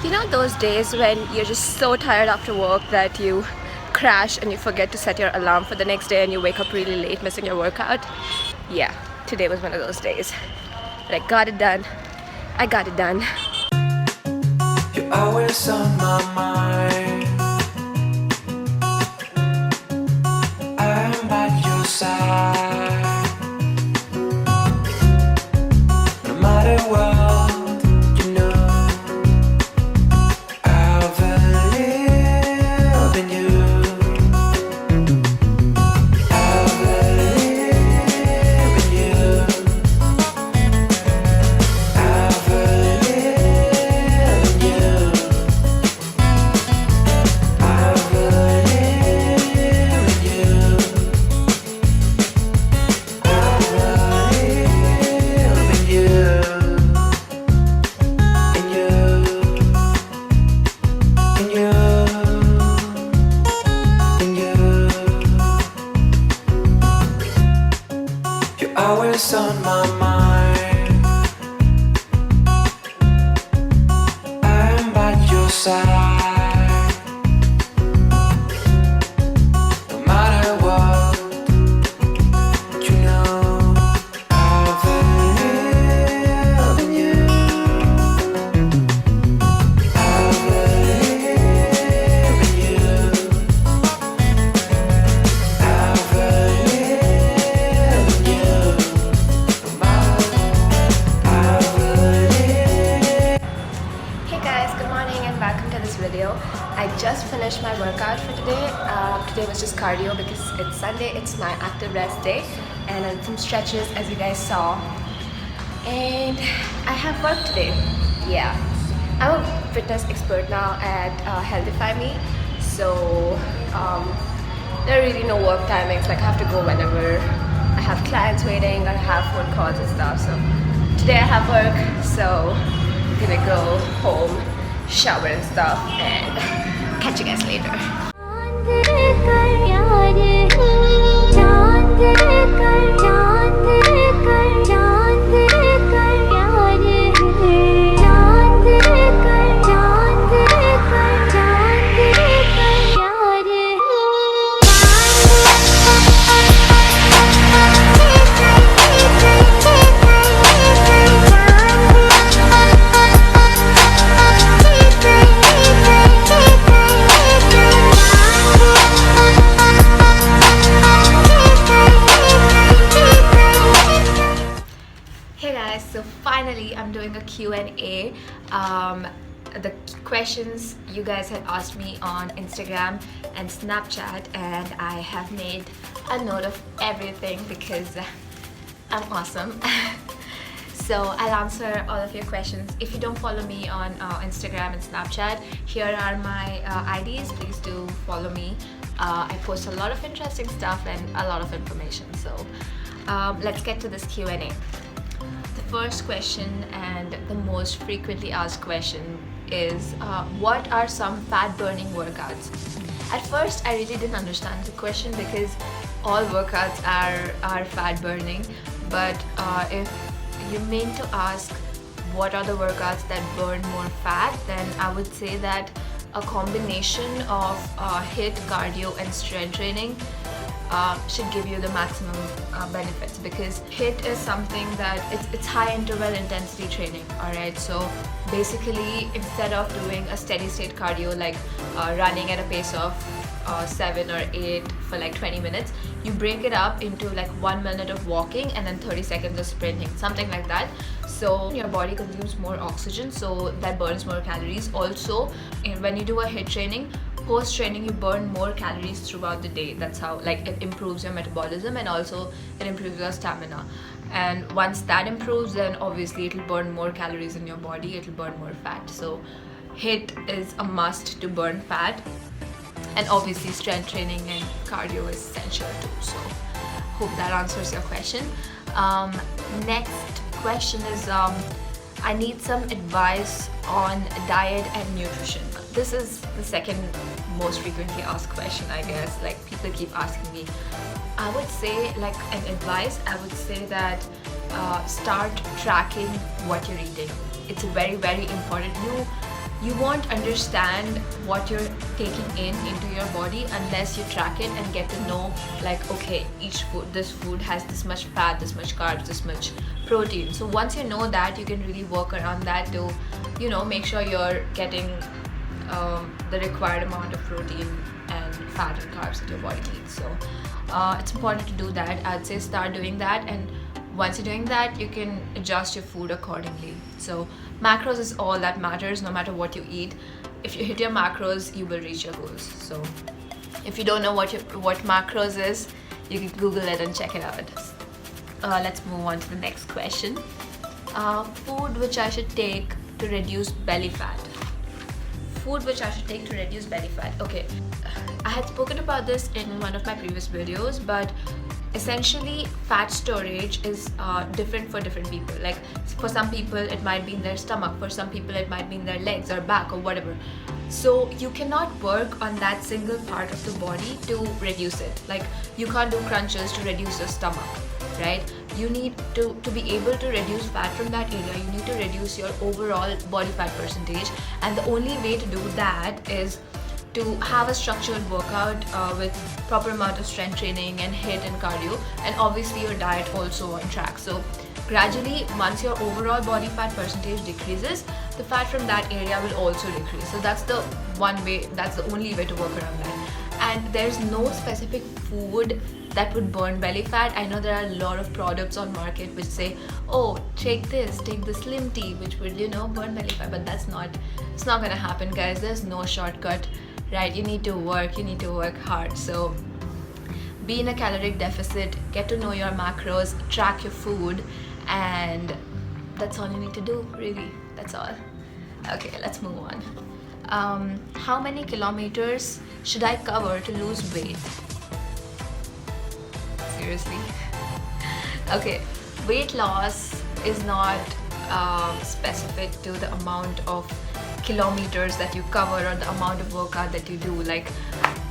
You know those days when you're just so tired after work that you crash and you forget to set your alarm for the next day and you wake up really late missing your workout? Yeah, today was one of those days. But I got it done. I got it done. You're always on my mind. I'm by your side. No matter what, you know I believe in you. I believe in you. I believe in you. I believe in you. I believe in you. In you. In you. In you. You're always on my mind. I'm by your side. No matter what, you know I believe in you. I believe in you. I believe in you. No matter what, I believe. Hey guys, good morning and welcome to this video. I just finished my workout for today. Today was just cardio because it's Sunday, it's my active rest day, and I did some stretches as you guys saw. And I have work today. Yeah, I'm a fitness expert now at Healthify Me, so there are really no work timings. Like I have to go whenever I have clients waiting or I have phone calls and stuff. So today I have work, so I'm gonna go home, shower and stuff, and catch you guys later. Hey guys, so finally I'm doing a Q&A. The questions you guys had asked me on Instagram and Snapchat, and I have made a note of everything because I'm awesome. So I'll answer all of your questions. If you don't follow me on Instagram and Snapchat, here are my IDs. Please do follow me. I post a lot of interesting stuff and a lot of information. So let's get to this Q&A. The first question and the most frequently asked question is what are some fat burning workouts? At first I really didn't understand the question because all workouts are fat burning, but if you mean to ask what are the workouts that burn more fat, then I would say that a combination of HIIT, cardio and strength training should give you the maximum benefits, because HIIT is something that it's high interval intensity training. Alright, so basically instead of doing a steady state cardio like running at a pace of 7 or 8 for like 20 minutes, you break it up into like 1 minute of walking and then 30 seconds of sprinting, something like that. So your body consumes more oxygen, so that burns more calories. Also, when you do a HIIT training, post training you burn more calories throughout the day. That's how, like, it improves your metabolism and also it improves your stamina. And once that improves, then obviously it'll burn more calories in your body, it'll burn more fat. So HIIT is a must to burn fat, and obviously strength training and cardio is essential too. So hope that answers your question. Next question is I need some advice on diet and nutrition. This is the second most frequently asked question, I guess. Like, people keep asking me. I would say, like, an advice, I would say that start tracking what you're eating. It's very, very important. you won't understand what you're taking into your body unless you track it and get to know, like, okay, this food has this much fat, this much carbs, this much protein. So once you know that, you can really work around that to, make sure you're getting the required amount of protein and fat and carbs that your body needs. So it's important to do that. I'd say start doing that, and once you're doing that, you can adjust your food accordingly. So macros is all that matters, no matter what you eat. If you hit your macros, you will reach your goals. So if you don't know what macros is, you can Google it and check it out. Let's move on to the next question. Food which I should take to reduce belly fat. Food which I should take to reduce belly fat. Okay, I had spoken about this in one of my previous videos, but essentially fat storage is different for different people. Like for some people it might be in their stomach, for some people it might be in their legs or back or whatever. So you cannot work on that single part of the body to reduce it. Like you can't do crunches to reduce your stomach, right? You need to be able to reduce fat from that area. You need to reduce your overall body fat percentage, and the only way to do that is to have a structured workout with proper amount of strength training and HIIT and cardio, and obviously your diet also on track. So gradually, once your overall body fat percentage decreases, the fat from that area will also decrease. So that's the only way to work around that. And there's no specific food that would burn belly fat. I know there are a lot of products on market which say, oh, take the slim tea, which would burn belly fat, but it's not gonna happen, guys. There's no shortcut, right? You need to work hard. So be in a caloric deficit, get to know your macros, track your food, and that's all you need to do, really. That's all. Okay, let's move on. How many kilometers should I cover to lose weight? Seriously? Okay, weight loss is not specific to the amount of kilometers that you cover or the amount of workout that you do. Like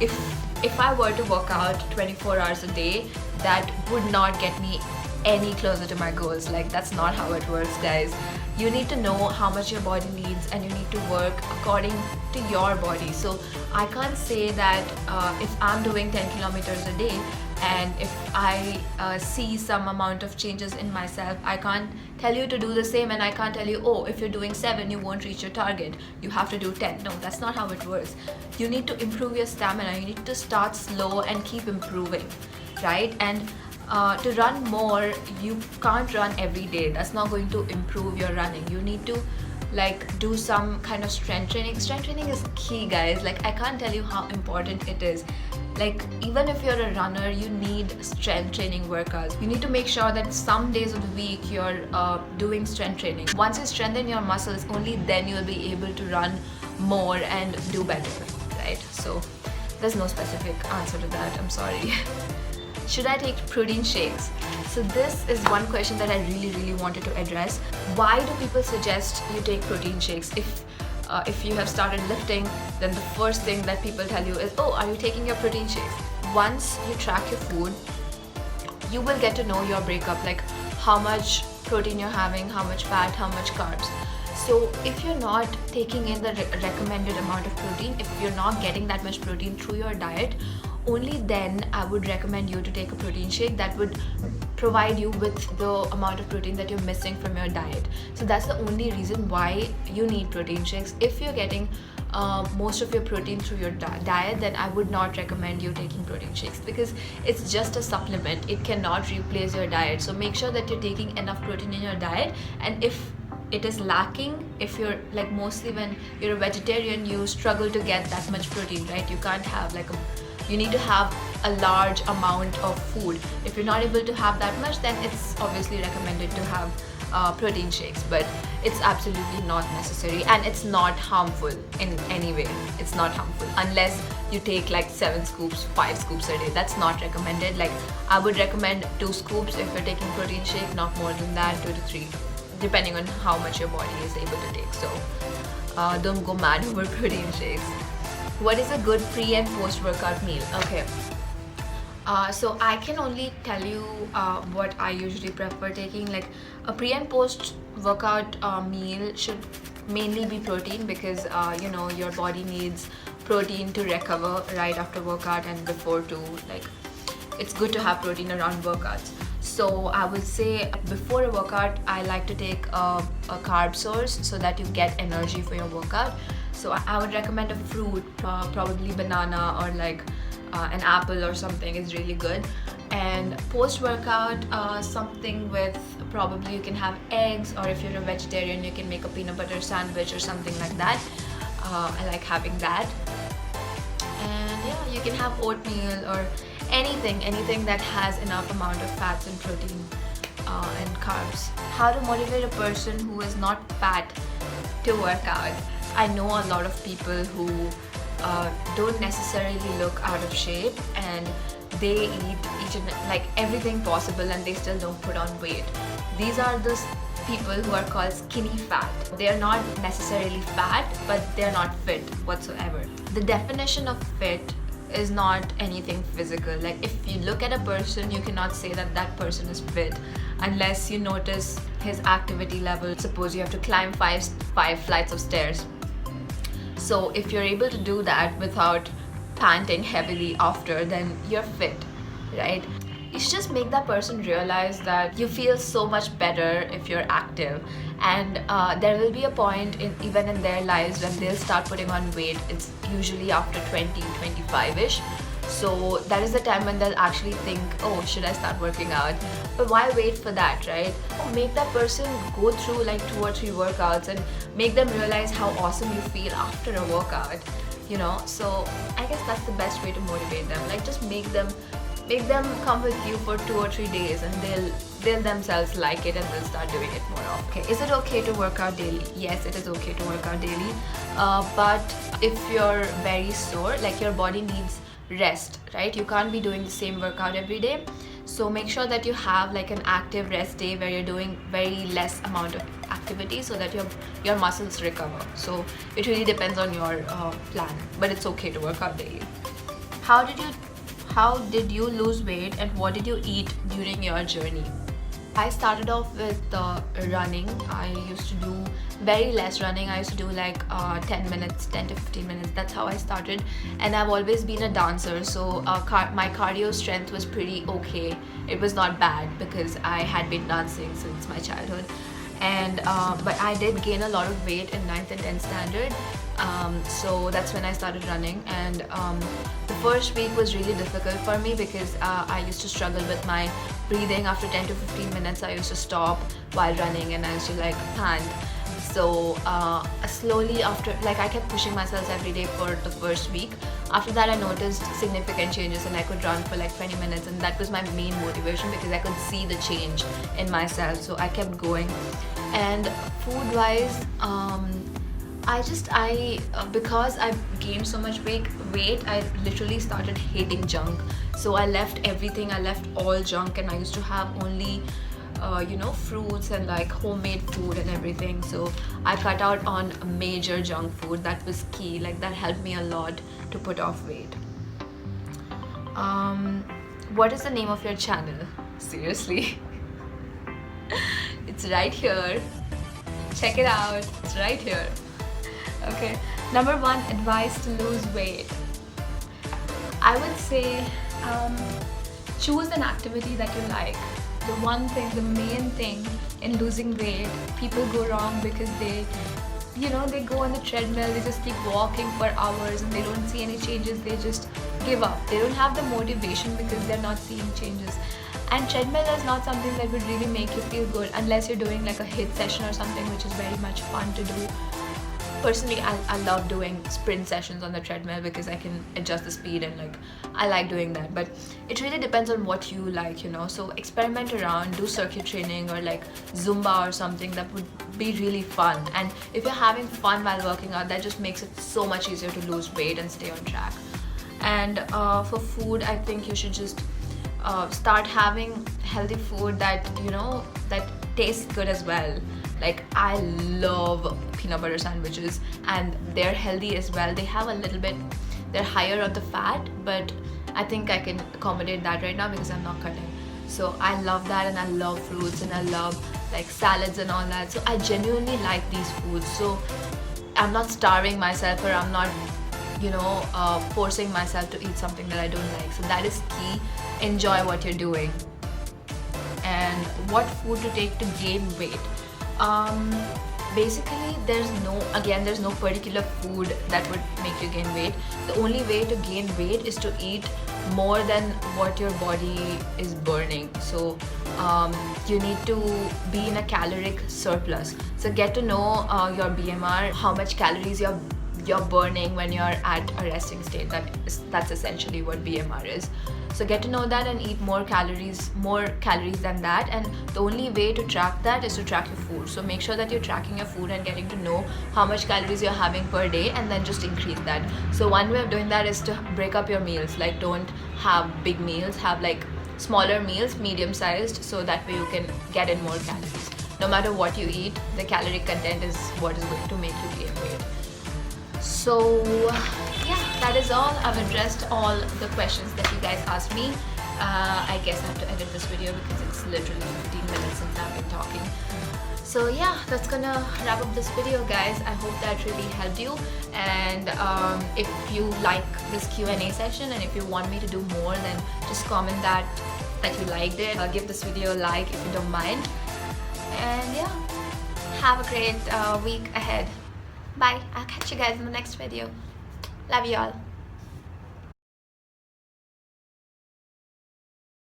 if I were to work out 24 hours a day, that would not get me any closer to my goals. Like that's not how it works, guys. You need to know how much your body needs, and you need to work according to your body. So I can't say that if I'm doing 10 kilometers a day and if I see some amount of changes in myself, I can't tell you to do the same, and I can't tell you, oh, if you're doing 7 you won't reach your target, you have to do 10. No, that's not how it works. You need to improve your stamina. You need to start slow and keep improving, right? And to run more, you can't run every day. That's not going to improve your running. You need to do some kind of strength training. Strength training is key, guys. Like I can't tell you how important it is. Like even if you're a runner, you need strength training workouts. You need to make sure that some days of the week you're doing strength training. Once you strengthen your muscles, only then you'll be able to run more and do better, right? So there's no specific answer to that. I'm sorry. Should I take protein shakes? So this is one question that I really wanted to address. Why do people suggest you take protein shakes? If you have started lifting, then the first thing that people tell you is, oh, are you taking your protein shakes? Once you track your food, you will get to know your breakup, like how much protein you're having, how much fat, how much carbs. So if you're not taking in the recommended amount of protein, if you're not getting that much protein through your diet, only then I would recommend you to take a protein shake that would provide you with the amount of protein that you're missing from your diet. So that's the only reason why you need protein shakes. If you're getting most of your protein through your diet, then I would not recommend you taking protein shakes, because it's just a supplement. It cannot replace your diet. So make sure that you're taking enough protein in your diet, and if it is lacking, if you're mostly when you're a vegetarian, you struggle to get that much protein, right? You can't have you need to have a large amount of food. If you're not able to have that much, then it's obviously recommended to have protein shakes, but it's absolutely not necessary, and it's not harmful in any way. It's not harmful unless you take 7 scoops, 5 scoops a day. That's not recommended. I would recommend 2 scoops if you're taking protein shake, not more than that, 2 to 3, depending on how much your body is able to take. So don't go mad over protein shakes. What is a good pre and post workout meal? Okay, so I can only tell you what I usually prefer taking. A pre and post workout meal should mainly be protein, because you know, your body needs protein to recover right after workout and before too. Like, it's good to have protein around workouts. So I would say before a workout, I like to take a carb source so that you get energy for your workout. So I would recommend a fruit, probably banana or like an apple or something is really good. And post-workout, something with, probably you can have eggs, or if you're a vegetarian, you can make a peanut butter sandwich or something like that. I like having that. And yeah, you can have oatmeal or anything that has enough amount of fats and protein and carbs. How to motivate a person who is not fat to work out? I know a lot of people who don't necessarily look out of shape, and they eat each and like everything possible and they still don't put on weight. These are the people who are called skinny fat. They are not necessarily fat, but they're not fit whatsoever. The definition of fit is not anything physical. Like, if you look at a person, you cannot say that that person is fit unless you notice his activity level. Suppose you have to climb five flights of stairs. So if you're able to do that without panting heavily after, then you're fit, right? You should just make that person realize that you feel so much better if you're active, and there will be a point even in their lives when they'll start putting on weight. It's usually after 20-25ish. So that is the time when they'll actually think, oh, should I start working out? But why wait for that, right? Make that person go through like 2 or 3 workouts and make them realize how awesome you feel after a workout, you know. So I guess that's the best way to motivate them. Like, just make them come with you for 2 or 3 days, and they'll themselves like it and they'll start doing it more often. Okay, is it okay to work out daily? Yes, it is okay to work out daily, but if you're very sore, like, your body needs rest, right? You can't be doing the same workout every day. So make sure that you have like an active rest day where you're doing very less amount of activity so that your muscles recover. So it really depends on your plan, but it's okay to work out daily. How did you lose weight, and what did you eat during your journey? I started off with running. I used to do very less running. I used to do like 10 to 15 minutes. That's how I started. And I've always been a dancer, so my cardio strength was pretty okay. It was not bad because I had been dancing since my childhood. And but I did gain a lot of weight in 9th and 10th standard. So that's when I started running, and the first week was really difficult for me because I used to struggle with my breathing. After 10 to 15 minutes, I used to stop while running and I used to like pant. So slowly, after, like, I kept pushing myself every day for the first week. After that, I noticed significant changes and I could run for like 20 minutes, and that was my main motivation because I could see the change in myself. So I kept going. And food wise, because I gained so much weight, I literally started hating junk. So I left everything. I left all junk, and I used to have only fruits and like homemade food and everything. So I cut out on major junk food. That was key. Like, that helped me a lot to put off weight. What is the name of your channel? Seriously. It's right here. Check it out. It's right here. Okay. Number 1, advice to lose weight. I would say choose an activity that you like. The main thing in losing weight, people go wrong because they go on the treadmill, they just keep walking for hours and they don't see any changes. They just give up. They don't have the motivation because they're not seeing changes. And treadmill is not something that would really make you feel good unless you're doing like a HIIT session or something, which is very much fun to do. Personally, I love doing sprint sessions on the treadmill because I can adjust the speed and like I like doing that. But it really depends on what you like, So experiment around, do circuit training or like Zumba or something. That would be really fun. And if you're having fun while working out, that just makes it so much easier to lose weight and stay on track. And for food, I think you should just start having healthy food that tastes good as well. Like, I love peanut butter sandwiches, and they're healthy as well. They have they're higher on the fat, but I think I can accommodate that right now because I'm not cutting. So I love that, and I love fruits, and I love like salads and all that. So I genuinely like these foods. So I'm not starving myself, or I'm not, forcing myself to eat something that I don't like. So that is key. Enjoy what you're doing. And what food to take to gain weight? Basically, there's no particular food that would make you gain weight. The only way to gain weight is to eat more than what your body is burning. So you need to be in a caloric surplus. So get to know your BMR, how much calories you're burning when you're at a resting state. That's essentially what BMR is. So get to know that and eat more calories than that. And the only way to track that is to track your food. So make sure that you're tracking your food and getting to know how much calories you're having per day, and then just increase that. So one way of doing that is to break up your meals. Like, don't have big meals, have like smaller meals, medium sized, so that way you can get in more calories. No matter what you eat, the calorie content is what is going to make you gain weight. So yeah, that is all. I've addressed all the questions that you guys asked me. I guess I have to edit this video because it's literally 15 minutes since I've been talking. So yeah, that's gonna wrap up this video, guys. I hope that really helped you. And if you like this Q&A session, and if you want me to do more, then just comment that you liked it. Give this video a like if you don't mind. And yeah, have a great week ahead. Bye. I'll catch you guys in the next video. Love you all.